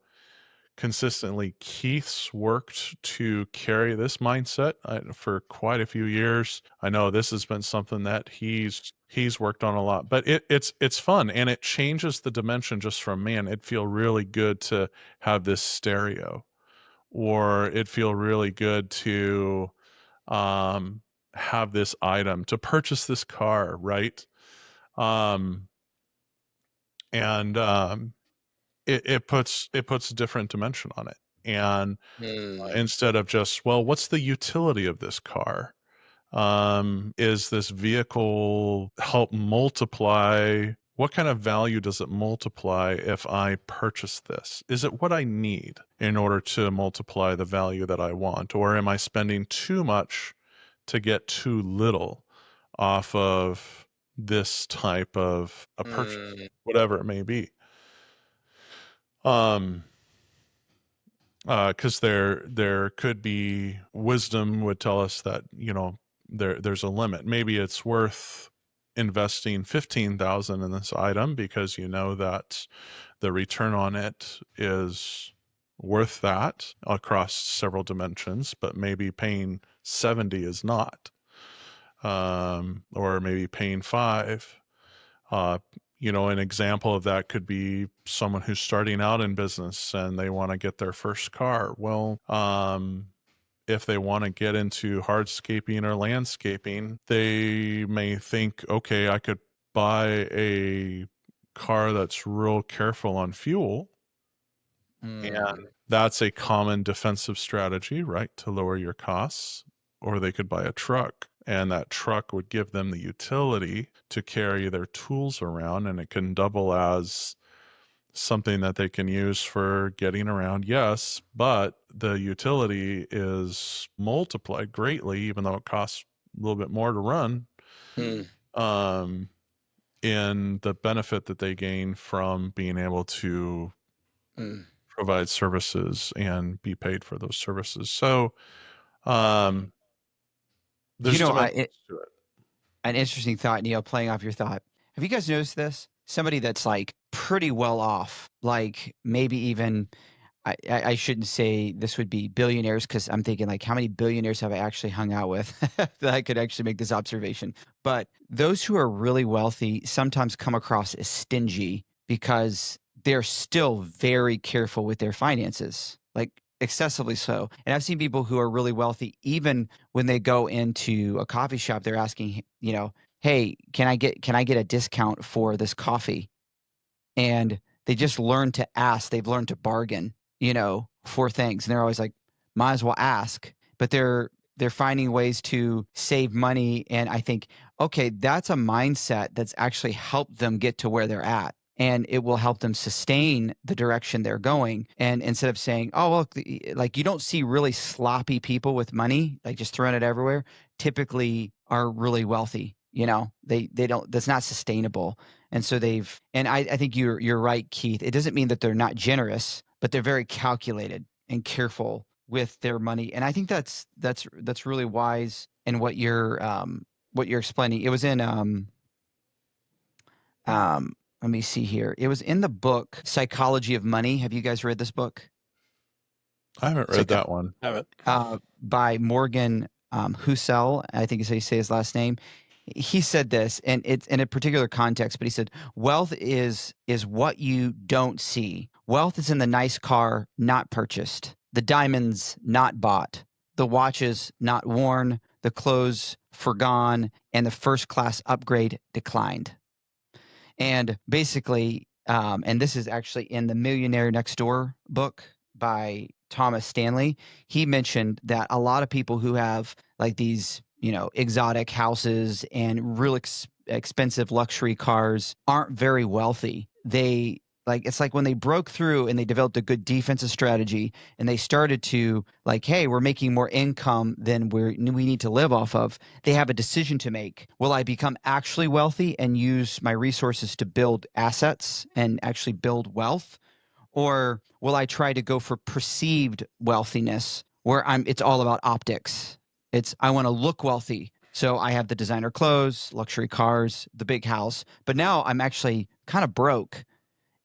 S3: consistently Keith's worked to carry this mindset for quite a few years. I know this has been something that he's worked on a lot, but it's fun and it changes the dimension just from man. It'd feel really good to have this stereo, or it'd feel really good to um, have this item, to purchase this car, right? Um, and it puts a different dimension on it. And instead of just, well, what's the utility of this car? Is this vehicle help multiply? What kind of value does it multiply if I purchase this? Is it what I need in order to multiply the value that I want? Or am I spending too much to get too little off of this type of a purchase, whatever it may be? Because there could be wisdom would tell us that there's a limit. Maybe it's worth investing 15,000 in this item because you know that the return on it is worth that across several dimensions, but maybe paying 70 is not, or maybe paying 5. An example of that could be someone who's starting out in business and they want to get their first car. Well, if they want to get into hardscaping or landscaping, they may think, okay, I could buy a car that's real careful on fuel. And that's a common defensive strategy, right? To lower your costs. Or they could buy a truck, and that truck would give them the utility to carry their tools around, and it can double as something that they can use for getting around. Yes, but the utility is multiplied greatly, even though it costs a little bit more to run, in the benefit that they gain from being able to provide services and be paid for those services. So, there's dimensions to it.
S2: An interesting thought, Neil, playing off your thought. Have you guys noticed this? Somebody that's like pretty well off, like maybe even, I shouldn't say this would be billionaires because I'm thinking like how many billionaires have I actually hung out with that I could actually make this observation. But those who are really wealthy sometimes come across as stingy because they're still very careful with their finances, like excessively so. And I've seen people who are really wealthy, even when they go into a coffee shop, they're asking, hey, can I get a discount for this coffee? And they just learn to ask. They've learned to bargain, for things. And they're always like, might as well ask. But they're finding ways to save money. And I think, okay, that's a mindset that's actually helped them get to where they're at. And it will help them sustain the direction they're going. And instead of saying, oh, well, like you don't see really sloppy people with money, like just throwing it everywhere, typically are really wealthy, They don't, that's not sustainable. And so I think you're right, Keith. It doesn't mean that they're not generous, but they're very calculated and careful with their money. And I think that's really wise in what you're explaining. It was in let me see here. It was in the book Psychology of Money. Have you guys read this book?
S3: I haven't read that one.
S2: By Morgan Housel, I think is how you say his last name. He said this, and it's in a particular context, but he said, wealth is what you don't see. Wealth is in the nice car not purchased, the diamonds not bought, the watches not worn, the clothes forgone, and the first class upgrade declined. And basically, and this is actually in the Millionaire Next Door book by Thomas Stanley. He mentioned that a lot of people who have like these, exotic houses and real expensive luxury cars aren't very wealthy. It's like when they broke through and they developed a good defensive strategy and they started to like, hey, we're making more income than we need to live off of. They have a decision to make. Will I become actually wealthy and use my resources to build assets and actually build wealth? Or will I try to go for perceived wealthiness where it's all about optics? I want to look wealthy. So I have the designer clothes, luxury cars, the big house, but now I'm actually kind of broke.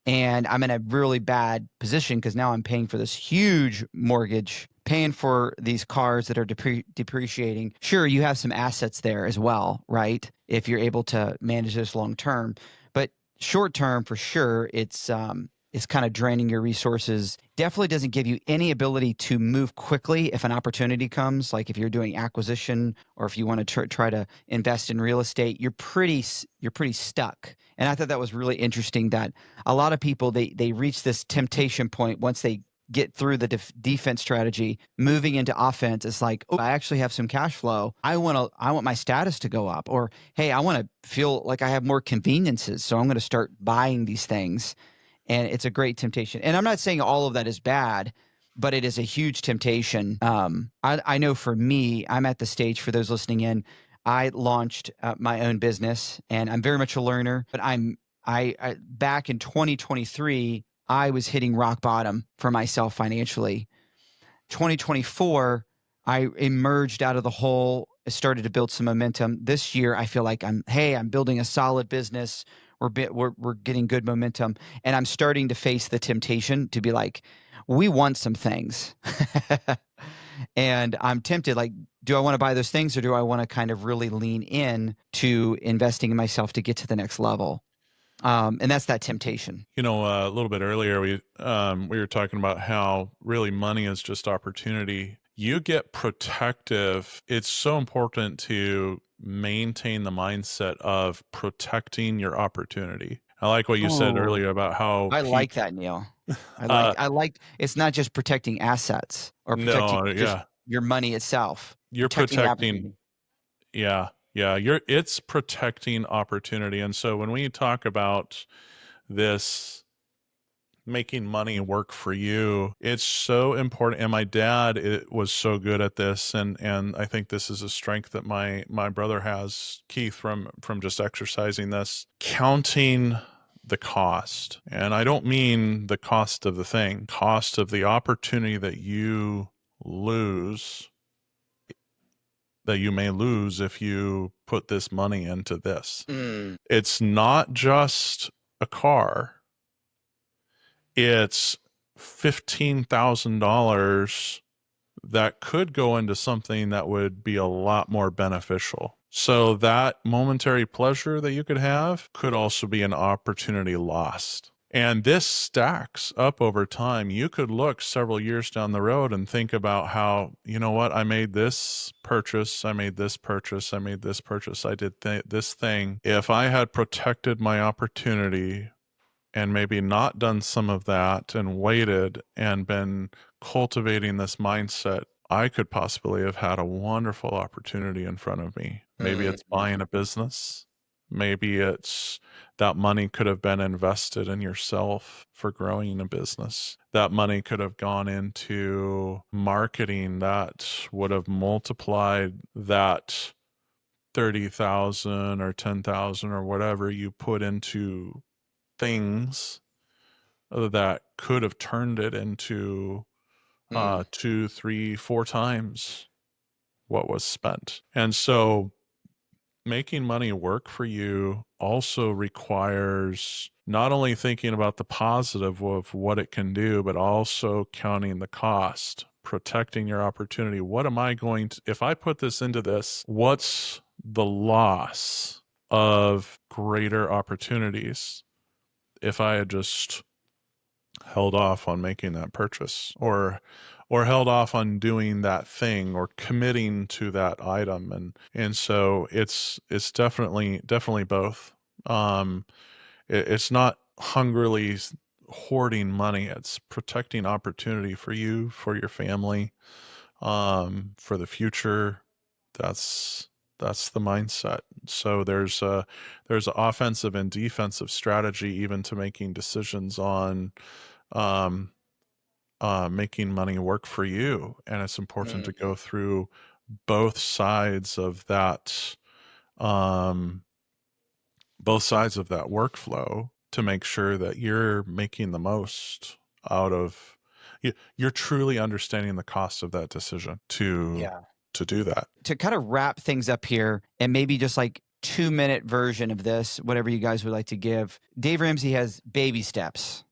S2: And I'm in a really bad position because now I'm paying for this huge mortgage, paying for these cars that are depreciating. Sure, you have some assets there as well, right? If you're able to manage this long term, but short term for sure, it's kind of draining your resources. Definitely doesn't give you any ability to move quickly if an opportunity comes. Like if you're doing acquisition or if you want to try to invest in real estate, you're pretty stuck. And I thought that was really interesting that a lot of people they reach this temptation point once they get through the defense strategy, moving into offense. It's like, oh, I actually have some cash flow. I want my status to go up, or hey, I want to feel like I have more conveniences, so I'm going to start buying these things. And it's a great temptation. And I'm not saying all of that is bad, but it is a huge temptation. I know for me, I'm at the stage, for those listening in, I launched my own business, and I'm very much a learner. But I back in 2023, I was hitting rock bottom for myself financially. 2024, I emerged out of the hole, started to build some momentum. This year, I feel like I'm building a solid business. We're getting good momentum, and I'm starting to face the temptation to be like, we want some things. And I'm tempted, like, do I want to buy those things, or do I want to kind of really lean in to investing in myself to get to the next level? And that's that temptation.
S3: A little bit earlier, we were talking about how really money is just opportunity. You get protective. It's so important to maintain the mindset of protecting your opportunity. I like what you said earlier about how
S2: I like that, Neil. I like it's not just protecting assets or protecting just your money itself.
S3: You're protecting. Yeah. It's protecting opportunity. And so when we talk about this making money work for you, it's so important. And my dad was so good at this, and I think this is a strength that my brother has, Keith, from just exercising this, counting the cost. And I don't mean the cost of the thing, cost of the opportunity that you may lose if you put this money into this. It's not just a car. It's $15,000 that could go into something that would be a lot more beneficial. So that momentary pleasure that you could have could also be an opportunity lost. And this stacks up over time. You could look several years down the road and think about how, you know what, I made this purchase, I made this purchase, I made this purchase, I did this thing. If I had protected my opportunity and maybe not done some of that and waited and been cultivating this mindset, I could possibly have had a wonderful opportunity in front of me. Maybe it's buying a business. Maybe it's that money could have been invested in yourself for growing a business. That money could have gone into marketing that would have multiplied that 30,000 or 10,000 or whatever you put into things that could have turned it into 2, 3, 4 times what was spent. And so making money work for you also requires not only thinking about the positive of what it can do, but also counting the cost, protecting your opportunity. What am I going to, if I put this into this, what's the loss of greater opportunities if I had just held off on making that purchase, or held off on doing that thing or committing to that item? And so it's definitely both. It's not hungrily hoarding money, it's protecting opportunity for you, for your family, for the future. That's the mindset. So there's an offensive and defensive strategy even to making decisions on um, making money work for you. And it's important to go through both sides of that, um, both sides of that workflow to make sure that you're making the most out of, you're truly understanding the cost of that decision to do that.
S2: To kind of wrap things up here, and maybe just like 2-minute version of this, whatever you guys would like to give. Dave Ramsey has baby steps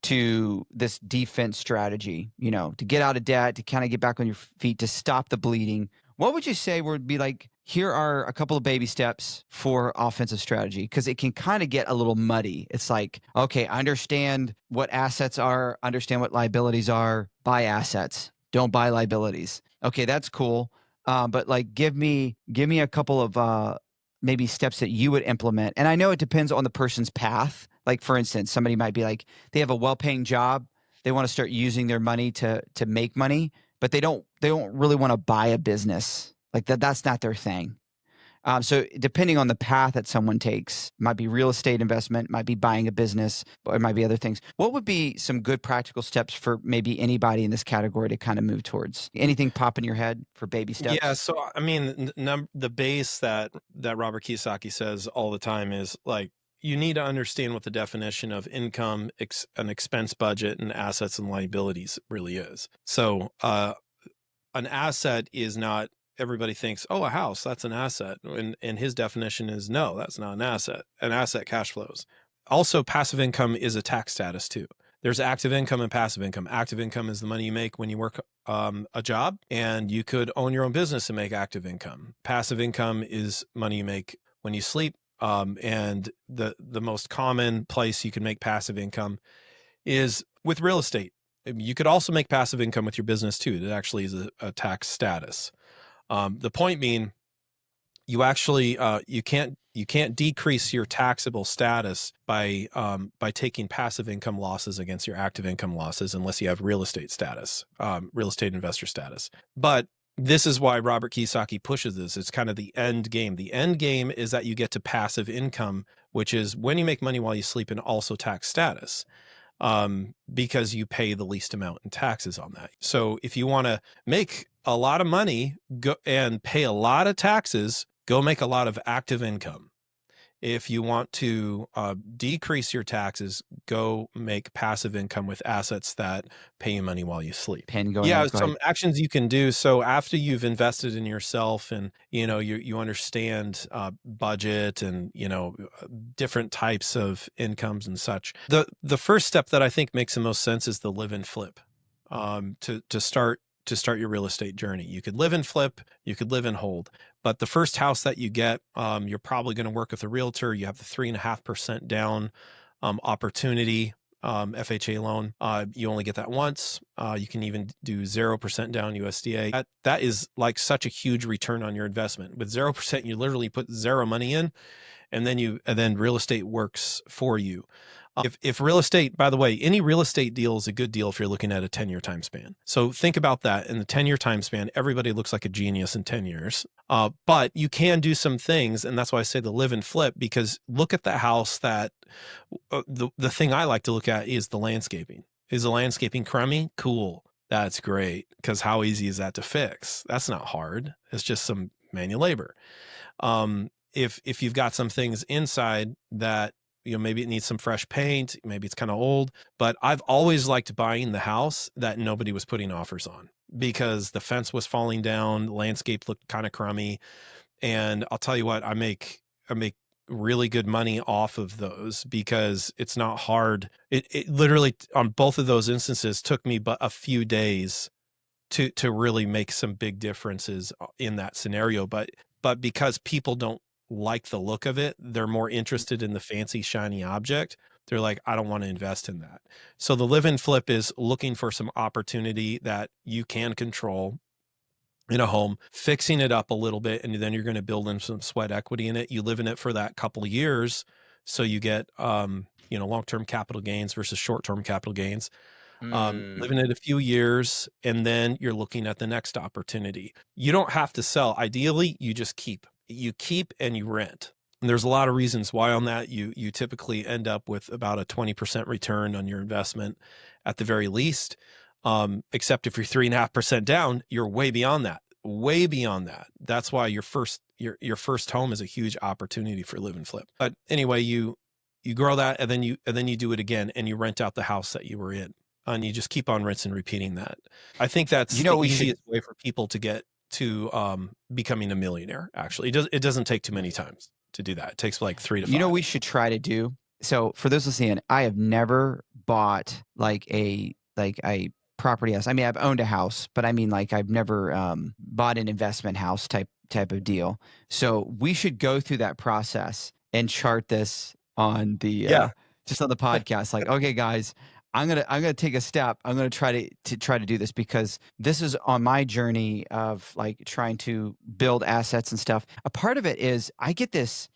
S2: to this defense strategy, to get out of debt, to kind of get back on your feet, to stop the bleeding. What would you say would be like, here are a couple of baby steps for offensive strategy? Because it can kind of get a little muddy. It's like, okay, I understand what assets are, understand what liabilities are, buy assets, don't buy liabilities. Okay, that's cool. But like, give me a couple of maybe steps that you would implement. And I know it depends on the person's path. Like, for instance, somebody might be like, they have a well-paying job, they want to start using their money to make money, but they don't really want to buy a business. Like that's not their thing. So depending on the path that someone takes, might be real estate investment, might be buying a business, or it might be other things. What would be some good practical steps for maybe anybody in this category to kind of move towards? Anything pop in your head for baby steps?
S1: Yeah, so I mean, the base that Robert Kiyosaki says all the time is like, you need to understand what the definition of income, an expense budget, and assets and liabilities really is. So an asset is not, everybody thinks, oh, a house, that's an asset. And his definition is, no, that's not an asset. An asset cash flows. Also, passive income is a tax status too. There's active income and passive income. Active income is the money you make when you work a job, and you could own your own business and make active income. Passive income is money you make when you sleep. And the most common place you can make passive income is with real estate. You could also make passive income with your business too. It actually is a tax status. The point being, you actually you can't decrease your taxable status by taking passive income losses against your active income losses unless you have real estate status, real estate investor status. But this is why Robert Kiyosaki pushes this. It's kind of the end game. The end game is that you get to passive income, which is when you make money while you sleep, and also tax status, because you pay the least amount in taxes on that. So if you want to make a lot of money, go and pay a lot of taxes, go make a lot of active income. If you want to decrease your taxes, go make passive income with assets that pay you money while you sleep. Yeah, some actions you can do. So after you've invested in yourself, and you understand budget and different types of incomes and such, the first step that I think makes the most sense is the live and flip. To start your real estate journey. You could live and flip, you could live and hold. But the first house that you get, you're probably going to work with a realtor. You have the 3.5% down opportunity FHA loan. You only get that once. You can even do 0% down USDA. That is like such a huge return on your investment. With 0%, you literally put zero money in, and then real estate works for you. If real estate, by the way, any real estate deal is a good deal if you're looking at a 10-year time span. So think about that. In the 10-year time span, everybody looks like a genius in 10 years. But you can do some things, and that's why I say the live and flip, because look at the house that, the thing I like to look at is the landscaping. Is the landscaping crummy? Cool. That's great, because how easy is that to fix? That's not hard. It's just some manual labor. If you've got some things inside that, maybe it needs some fresh paint, maybe it's kind of old, but I've always liked buying the house that nobody was putting offers on because the fence was falling down, the landscape looked kind of crummy. And I'll tell you what, I make really good money off of those because it's not hard. It literally on both of those instances took me but a few days to really make some big differences in that scenario. But because people don't like the look of it, they're more interested in the fancy shiny object. They're like, I don't want to invest in that. So the live and flip is looking for some opportunity that you can control in a home, fixing it up a little bit, and then you're going to build in some sweat equity in it. You live in it for that couple of years, so you get long-term capital gains versus short-term capital gains. Living it a few years, and then you're looking at the next opportunity. You don't have to sell. Ideally, you just keep. You keep and you rent. And there's a lot of reasons why on that. You typically end up with about a 20% return on your investment at the very least. Except if you're 3.5% down, you're way beyond that. Way beyond that. That's why your first home is a huge opportunity for live and flip. But anyway, you grow that, and then you do it again, and you rent out the house that you were in. And you just keep on rinsing and repeating that. I think that's the easiest way for people to get to becoming a millionaire. Actually, it doesn't take too many times to do that. It takes like 3 to 5.
S2: We should try to do. So for those listening, I have never bought like a property house. I mean, I've owned a house, but I mean, like I've never bought an investment house type of deal. So we should go through that process and chart this on the just on the podcast. Like, okay, guys. I'm gonna take a step. I'm gonna try to do this because this is on my journey of like trying to build assets and stuff. A part of it is I get this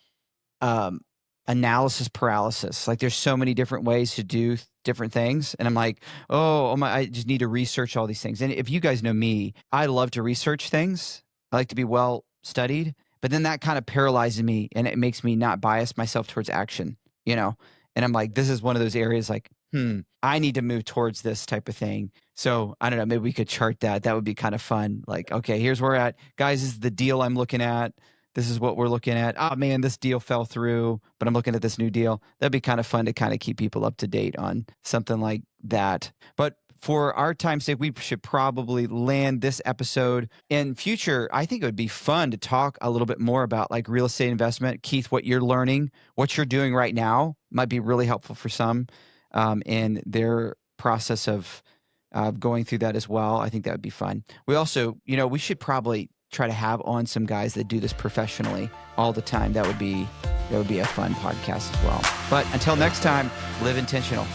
S2: analysis paralysis. Like there's so many different ways to do different things, and I'm like, oh my, I just need to research all these things. And if you guys know me, I love to research things. I like to be well studied, but then that kind of paralyzes me, and it makes me not bias myself towards action. And I'm like, this is one of those areas like. I need to move towards this type of thing. So I don't know, maybe we could chart that. That would be kind of fun. Like, okay, here's where we're at. Guys, this is the deal I'm looking at. This is what we're looking at. Oh man, this deal fell through, but I'm looking at this new deal. That'd be kind of fun to kind of keep people up to date on something like that. But for our time's sake, we should probably land this episode. In future, I think it would be fun to talk a little bit more about like real estate investment. Keith, what you're learning, what you're doing right now might be really helpful for some. In their process of going through that as well. I think that would be fun. We also, we should probably try to have on some guys that do this professionally all the time. That would be a fun podcast as well. But until next time, live intentional.